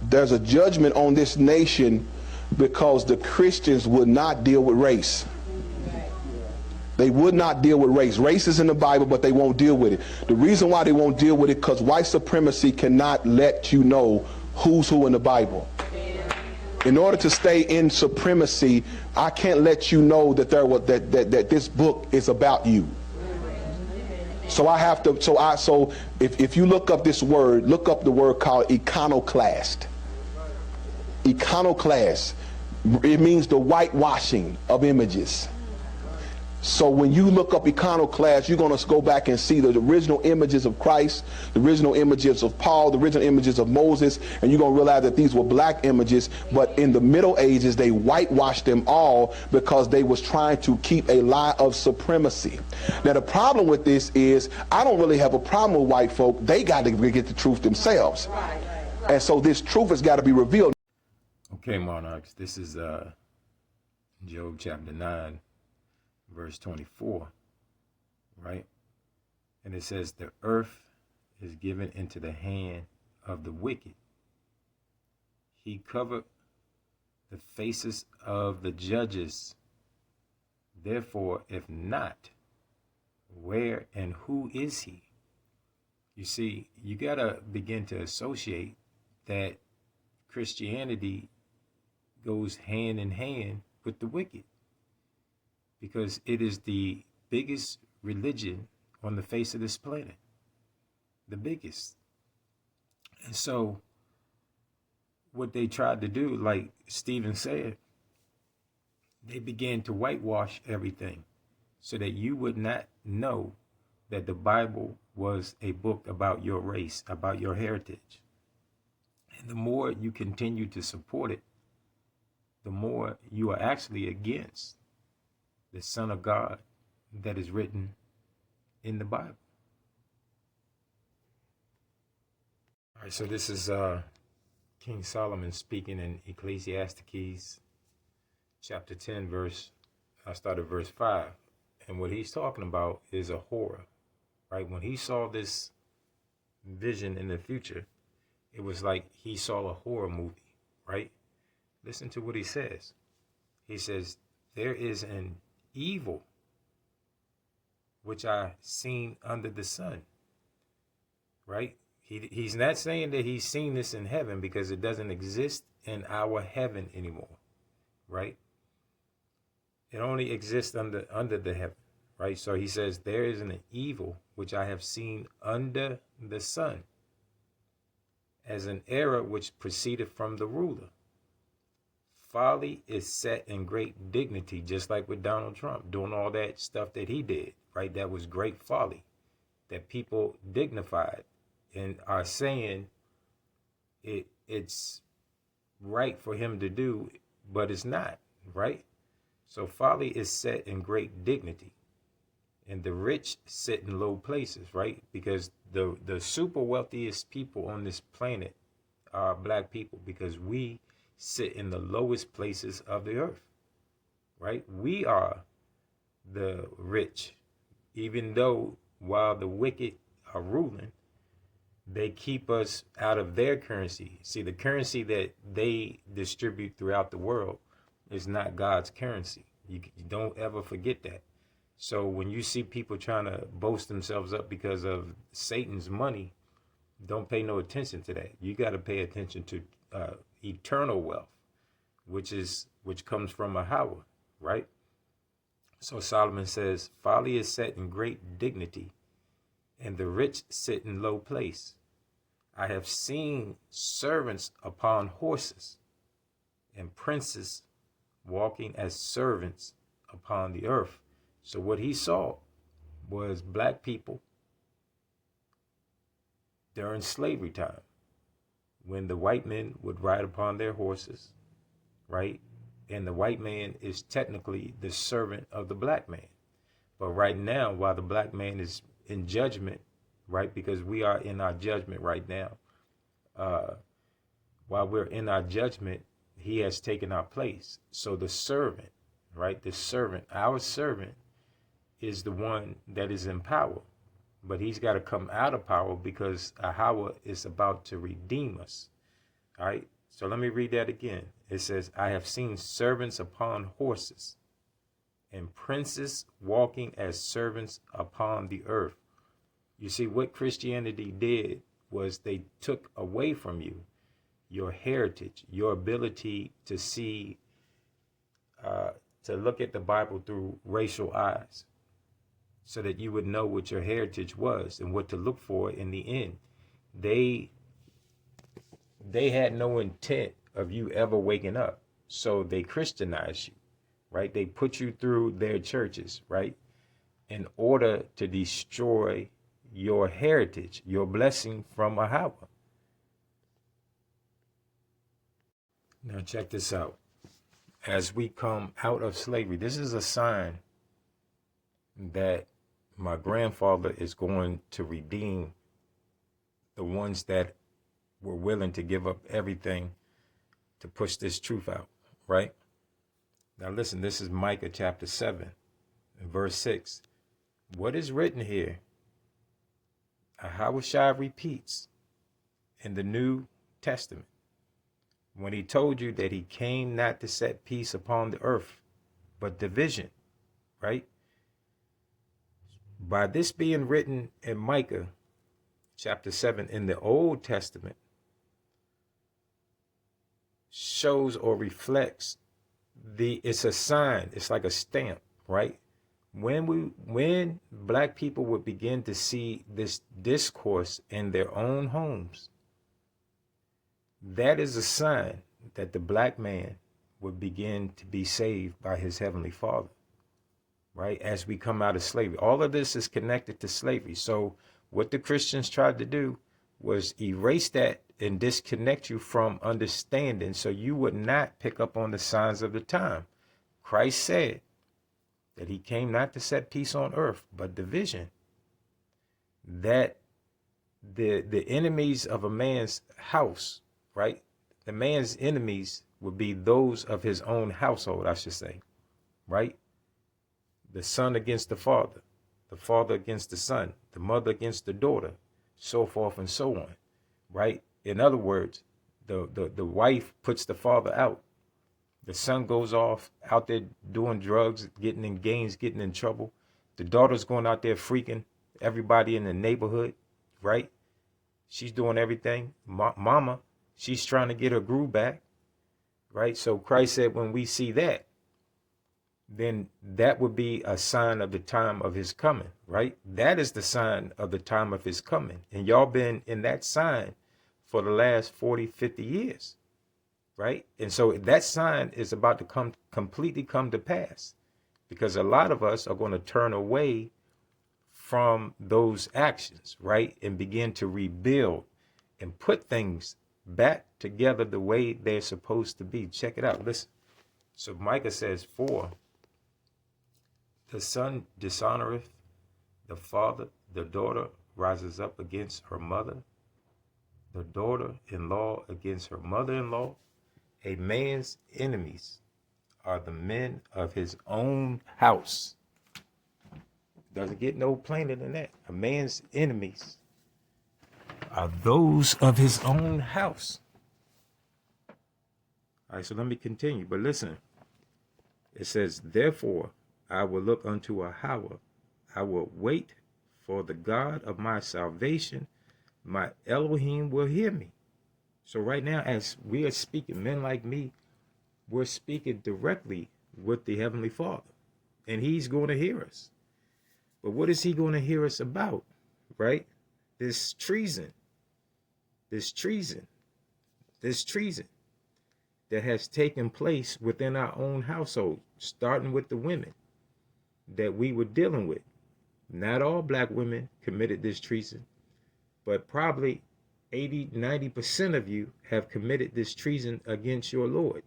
There's a judgment on this nation because the Christians would not deal with race. They would not deal with race. Race is in the Bible, but they won't deal with it. The reason why they won't deal with it, because white supremacy cannot let you know who's who in the Bible. In order to stay in supremacy, I can't let you know that that this book is about you. So I have to. So if you look up this word, look up the word called iconoclast. Iconoclast. It means the whitewashing of images. So when you look up iconoclast, you're going to go back and see the original images of Christ, the original images of Paul, the original images of Moses, and you're going to realize that these were black images, but in the Middle Ages, they whitewashed them all because they was trying to keep a lie of supremacy. Now, the problem with this is, I don't really have a problem with white folk. They got to get the truth themselves. And so this truth has got to be revealed. Okay, Monarchs, this is Job chapter 9. Verse 24, right? And it says, the earth is given into the hand of the wicked. He covered the faces of the judges. Therefore, if not, where and who is he? You see, you got to begin to associate that Christianity goes hand in hand with the wicked, because it is the biggest religion on the face of this planet. The biggest. And so what they tried to do, like Stephen said, they began to whitewash everything so that you would not know that the Bible was a book about your race, about your heritage. And the more you continue to support it, the more you are actually against the Son of God that is written in the Bible. All right, so this is King Solomon speaking in Ecclesiastes chapter 10, I started verse 5. And what he's talking about is a horror, right? When he saw this vision in the future, it was like he saw a horror movie, right? Listen to what he says. He says, there is an evil which I seen under the sun, right? He's not saying that he's seen this in heaven, because it doesn't exist in our heaven anymore, right? It only exists under the heaven, right? So he says, there is an evil which I have seen under the sun, as an error which proceeded from the ruler. Folly is set in great dignity, just like with Donald Trump doing all that stuff that he did, right? That was great folly that people dignified and are saying it's right for him to do, but it's not, right? So folly is set in great dignity, and the rich sit in low places, right? Because the super wealthiest people on this planet are black people, because we sit in the lowest places of the earth, right? We are the rich, even though while the wicked are ruling, they keep us out of their currency. See, the currency that they distribute throughout the world is not God's currency. You don't ever forget that. So when you see people trying to boast themselves up because of Satan's money, don't pay no attention to that. You got to pay attention to eternal wealth, which comes from Yahweh, right? So Solomon says, folly is set in great dignity, and the rich sit in low place. I have seen servants upon horses, and princes walking as servants upon the earth. So what he saw was black people during slavery time, when the white men would ride upon their horses, right? And the white man is technically the servant of the black man. But right now, while the black man is in judgment, right? Because we are in our judgment right now. While we're in our judgment, he has taken our place. So the servant, right? The servant, our servant, is the one that is in power. But he's got to come out of power, because Yahweh is about to redeem us. All right. So let me read that again. It says, I have seen servants upon horses and princes walking as servants upon the earth. You see, what Christianity did was they took away from you your heritage, your ability to see, to look at the Bible through racial eyes, so that you would know what your heritage was and what to look for in the end. They had no intent of you ever waking up, so they Christianized you, right? They put you through their churches, right, in order to destroy your heritage, your blessing from Yahweh. Now check this out. As we come out of slavery, this is a sign that my grandfather is going to redeem the ones that were willing to give up everything to push this truth out, right? Now listen, this is Micah chapter 7, verse 6. What is written here, Yahushua repeats in the New Testament when he told you that he came not to set peace upon the earth, but division, right? By this being written in Micah chapter 7 in the Old Testament, shows or reflects it's a sign, it's like a stamp, right? When black people would begin to see this discourse in their own homes, that is a sign that the black man would begin to be saved by his heavenly Father, right? As we come out of slavery. All of this is connected to slavery. So what the Christians tried to do was erase that and disconnect you from understanding, so you would not pick up on the signs of the time. Christ said that he came not to set peace on earth, but division. That the enemies of a man's house, right? The man's enemies would be those of his own household, I should say, right? The son against the father against the son, the mother against the daughter, so forth and so on, right? In other words, the wife puts the father out. The son goes off out there doing drugs, getting in gangs, getting in trouble. The daughter's going out there freaking everybody in the neighborhood, right? She's doing everything. Mama, she's trying to get her groove back, right? So Christ said when we see that, then that would be a sign of the time of his coming, right? That is the sign of the time of his coming. And y'all been in that sign for the last 40, 50 years, right? And so that sign is about to completely come to pass, because a lot of us are going to turn away from those actions, right? And begin to rebuild and put things back together the way they're supposed to be. Check it out. Listen. So Micah says, "For the son dishonoreth the father, the daughter rises up against her mother, the daughter-in-law against her mother-in-law. A man's enemies are the men of his own house." Doesn't get no plainer than that. A man's enemies are those of his own house. All right, so let me continue. But listen, it says, "Therefore I will look unto Yahweh. I will wait for the God of my salvation. My Elohim will hear me." So right now, as we are speaking, men like me, we're speaking directly with the Heavenly Father, and he's going to hear us. But what is he going to hear us about, right? This treason that has taken place within our own household, starting with the women that we were dealing with. Not all black women committed this treason, but probably 80-90% of you have committed this treason against your Lord.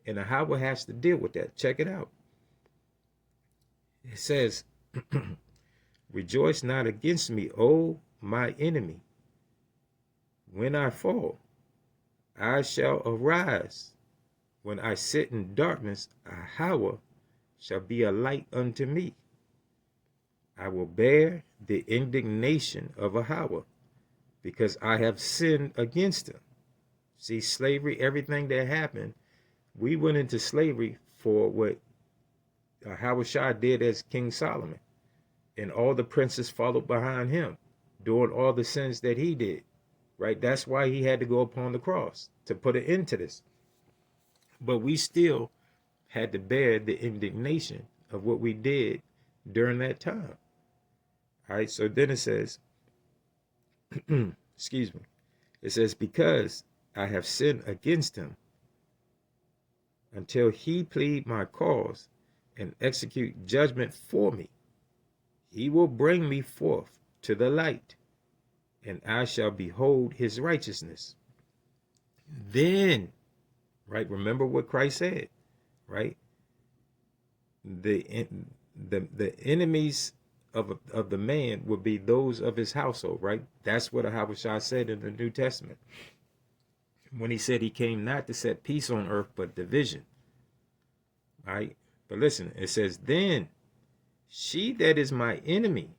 And Yahweh has to deal with that. Check it out. It says, "Rejoice not against me, O my enemy. When I fall, I shall arise. When I sit in darkness, Yahweh shall be a light unto me. I will bear the indignation of Yahweh, because I have sinned against him." See, slavery, everything that happened, we went into slavery for what Howard Shah did as King Solomon. And all the princes followed behind him, doing all the sins that he did. Right? That's why he had to go upon the cross, to put an end to this. But we still had to bear the indignation of what we did during that time. All right, so then it says, excuse me, it says, because I have sinned against him, until he plead my cause and execute judgment for me, he will bring me forth to the light, and I shall behold his righteousness. Then, right, remember what Christ said, right? The enemies of the man would be those of his household, right? That's what Ahabushai said in the New Testament, when he said he came not to set peace on earth, but division. Right? But listen, it says, then she that is my enemy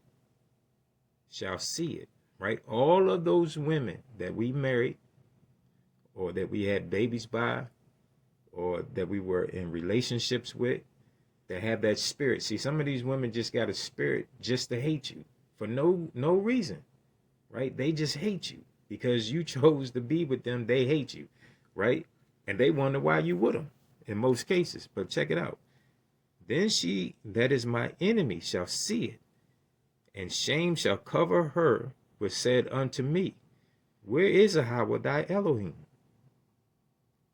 shall see it. Right? All of those women that we married, or that we had babies by, or that we were in relationships with, that have that spirit. See, some of these women just got a spirit just to hate you for no reason. Right? They just hate you because you chose to be with them. They hate you. Right? And they wonder why you with them in most cases. But check it out. Then she that is my enemy shall see it, and shame shall cover her, which said unto me, where is Yahweh thy Elohim?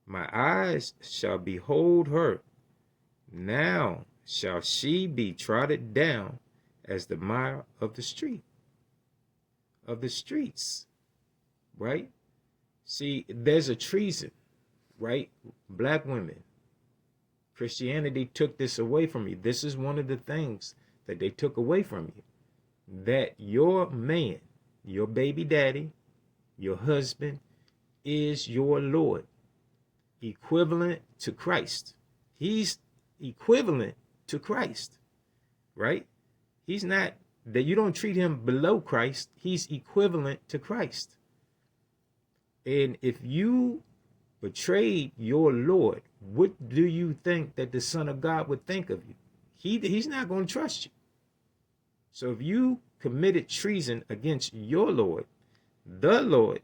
My eyes shall behold her. Now shall she be trodden down as the mire of the street, of the streets. Right? See, there's a treason, right? Black women. Christianity took this away from you. This is one of the things that they took away from you. That your man, your baby daddy, your husband is your Lord. Equivalent to Christ. He's equivalent to Christ. Right? He's not, that you don't treat him below Christ. He's equivalent to Christ. And if you betrayed your Lord, what do you think that the Son of God would think of you? He's not going to trust you. So if you committed treason against your Lord, the Lord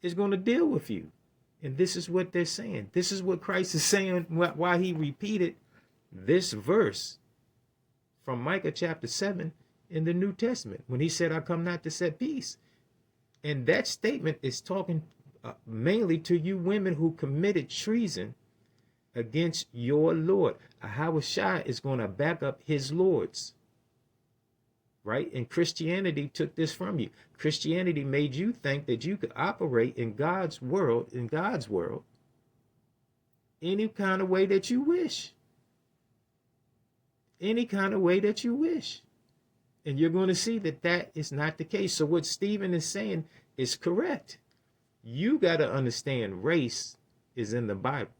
is going to deal with you. And this is what they're saying. This is what Christ is saying, why he repeated this verse from Micah chapter 7 in the New Testament, when he said, I come not to set peace. And that statement is talking mainly to you women who committed treason against your Lord. Ahabushai is going to back up his lords. Right? And Christianity took this from you. Christianity made you think that you could operate in God's world, any kind of way that you wish. Any kind of way that you wish. And you're going to see that that is not the case. So what Stephen is saying is correct. You got to understand race is in the Bible.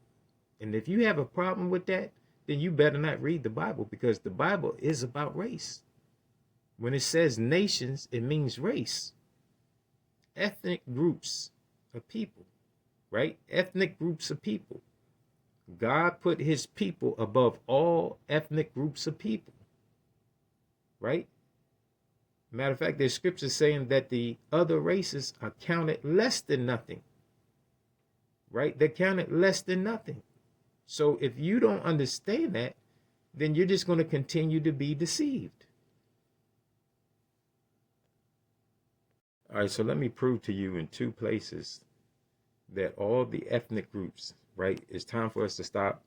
And if you have a problem with that, then you better not read the Bible, because the Bible is about race. When it says nations, it means race. Ethnic groups of people, right? Ethnic groups of people. God put his people above all ethnic groups of people, right? Matter of fact, there's scriptures saying that the other races are counted less than nothing, right? They're counted less than nothing. So if you don't understand that, then you're just going to continue to be deceived. All right, so let me prove to you in two places that all the ethnic groups, right? It's time for us to stop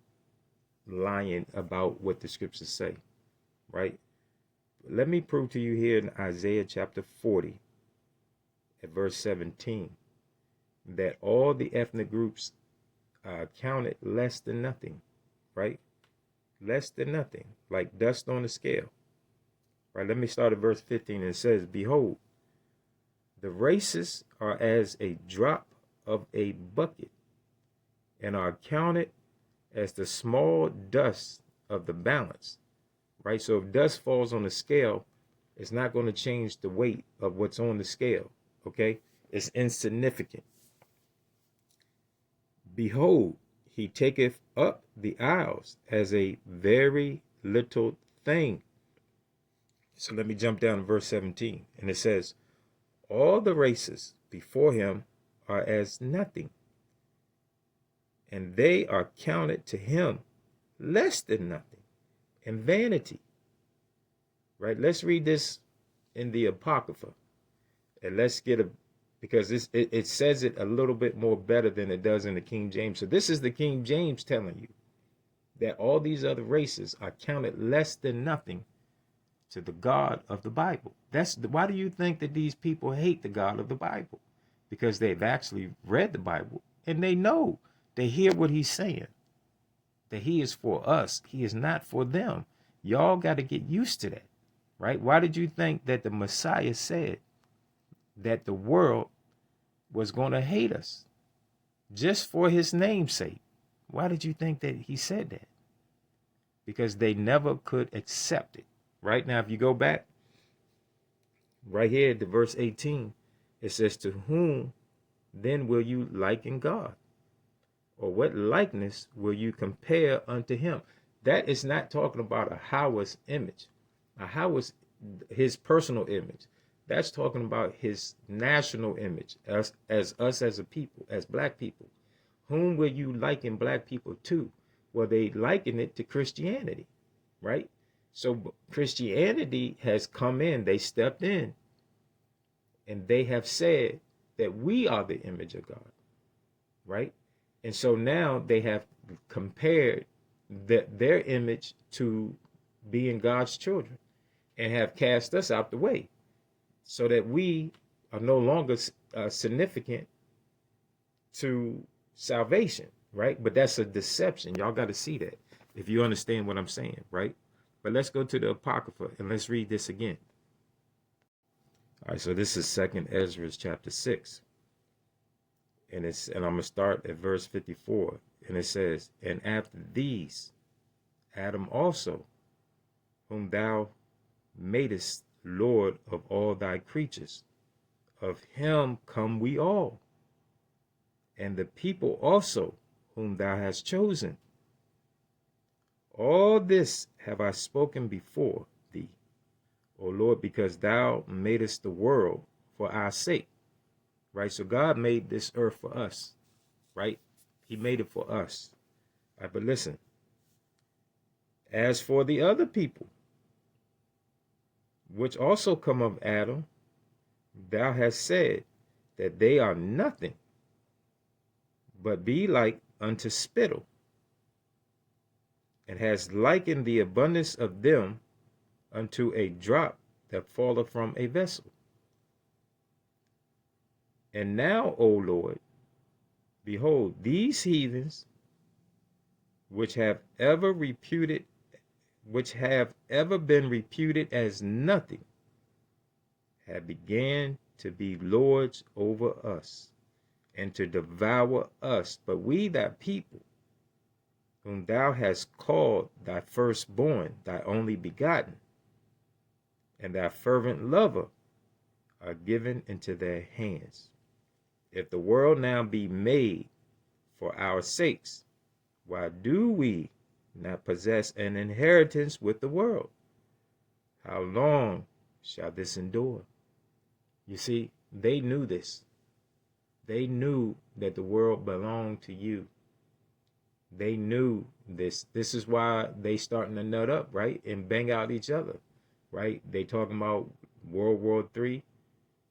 lying about what the scriptures say, right? Let me prove to you here in Isaiah chapter 40 at verse 17 that all the ethnic groups are counted less than nothing, right? Less than nothing, like dust on a scale, right? Let me start at verse 15. And it says, behold, the races are as a drop of a bucket, and are counted as the small dust of the balance, right? So if dust falls on the scale, it's not going to change the weight of what's on the scale, okay? It's insignificant. Behold, he taketh up the isles as a very little thing. So let me jump down to verse 17. And it says, all the races before him are as nothing, and they are counted to him less than nothing, and vanity. Right? Let's read this in the Apocrypha, and let's get because it says it a little bit more better than it does in the King James. So this is the King James telling you that all these other races are counted less than nothing to the God of the Bible. Why do you think that these people hate the God of the Bible? Because they've actually read the Bible and they know, they hear what he's saying, that he is for us. He is not for them. Y'all got to get used to that, right? Why did you think that the Messiah said that the world was going to hate us just for his name's sake? Why did you think that he said that? Because they never could accept it. Right now, if you go back right here to verse 18, it says, to whom then will you liken God? Or what likeness will you compare unto him? That is not talking about a Howard's image. A Howard's his personal image. That's talking about his national image as us as a people, as black people. Whom will you liken black people to? Well, they liken it to Christianity, right? So Christianity has come in, they stepped in, and they have said that we are the image of God, right? And so now they have compared their image to being God's children and have cast us out the way so that we are no longer significant to salvation, right? But that's a deception. Y'all got to see that if you understand what I'm saying, right? But let's go to the Apocrypha and let's read this again. All right, so this is 2nd Ezra chapter 6. And I'm going to start at verse 54. And it says, and after these, Adam also, whom thou madest Lord of all thy creatures, of him come we all, and the people also, whom thou hast chosen. All this have I spoken before thee, O Lord, because thou madest the world for our sake. Right? So God made this earth for us. Right? He made it for us. All right, but listen. As for the other people, which also come of Adam, thou hast said that they are nothing, but be like unto spittle, and has likened the abundance of them unto a drop that falleth from a vessel. And now, O Lord, behold, these heathens, which have ever been reputed as nothing, have began to be lords over us, and to devour us. But we, thy people, whom thou hast called thy firstborn, thy only begotten, and thy fervent lover, are given into their hands. If the world now be made for our sakes, why do we not possess an inheritance with the world? How long shall this endure? You see, they knew this. They knew that the world belonged to you. They knew this. This is why they starting to nut up, right? And bang out each other, right? They talking about World War III.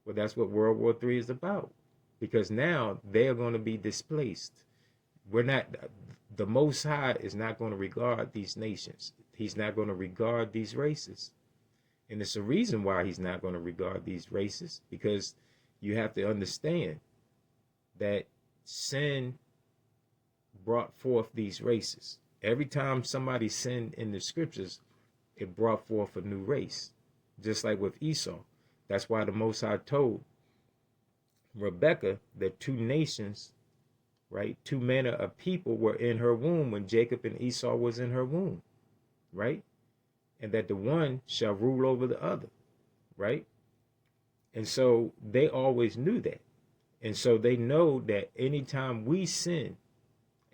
Well, that's what World War III is about. Because now they are going to be displaced. The Most High is not going to regard these nations. He's not going to regard these races. And it's a reason why he's not going to regard these races, because you have to understand that sin brought forth these races. Every time somebody sinned in the scriptures, it brought forth a new race. Just like with Esau. That's why the Most High told Rebekah that two nations, right, two manner of people were in her womb when Jacob and Esau was in her womb, right? And that the one shall rule over the other, right? And so they always knew that. And so they know that anytime we sin,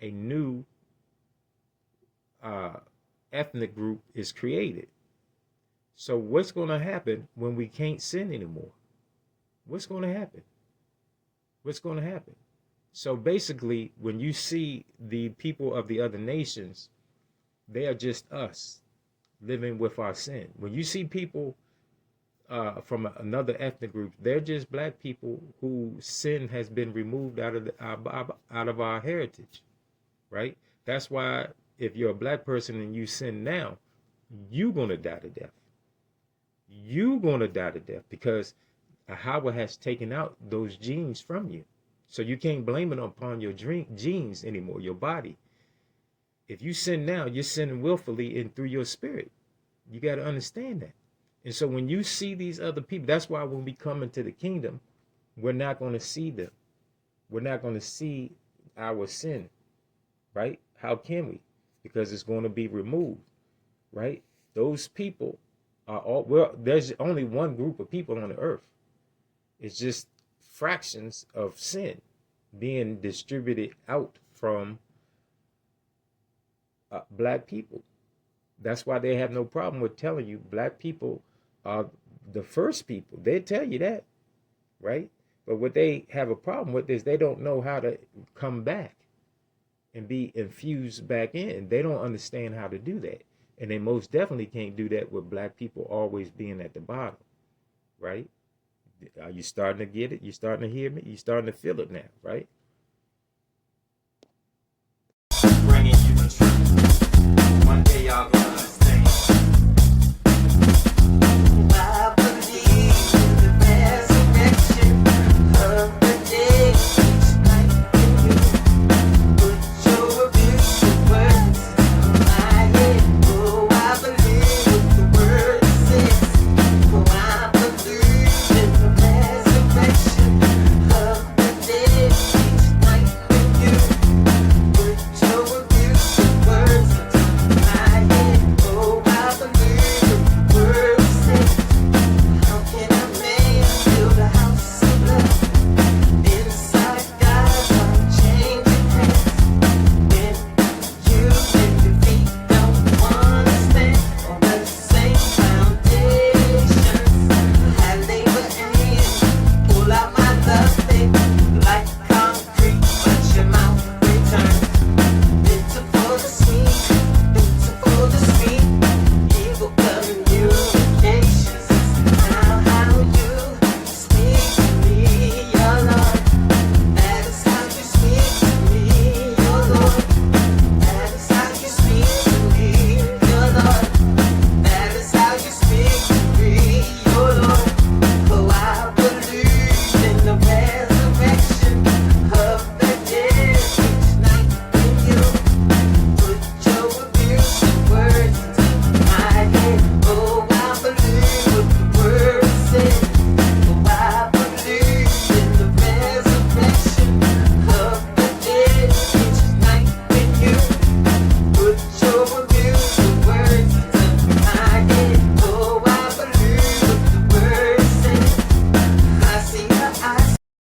a new ethnic group is created. So what's going to happen when we can't sin anymore? What's going to happen? What's going to happen? So basically, when you see the people of the other nations, they are just us living with our sin. When you see people from another ethnic group, they're just black people whose sin has been removed out of our heritage, right? That's why if you're a black person and you sin now, you're going to die to death. You're going to die to death because Yahweh has taken out those genes from you. So you can't blame it upon your genes anymore, your body. If you sin now, you're sinning willfully and through your spirit. You got to understand that. And so when you see these other people, that's why when we come into the kingdom, we're not going to see them. We're not going to see our sin, right? How can we? Because it's going to be removed, right? Those people are all, well, there's only one group of people on the earth. It's just fractions of sin being distributed out from black people. That's why they have no problem with telling you black people are the first people. They tell you that, right? But what they have a problem with is they don't know how to come back and be infused back in. They don't understand how to do that. And they most definitely can't do that with black people always being at the bottom, right? Are you starting to get it? You starting to hear me? You starting to feel it now, right?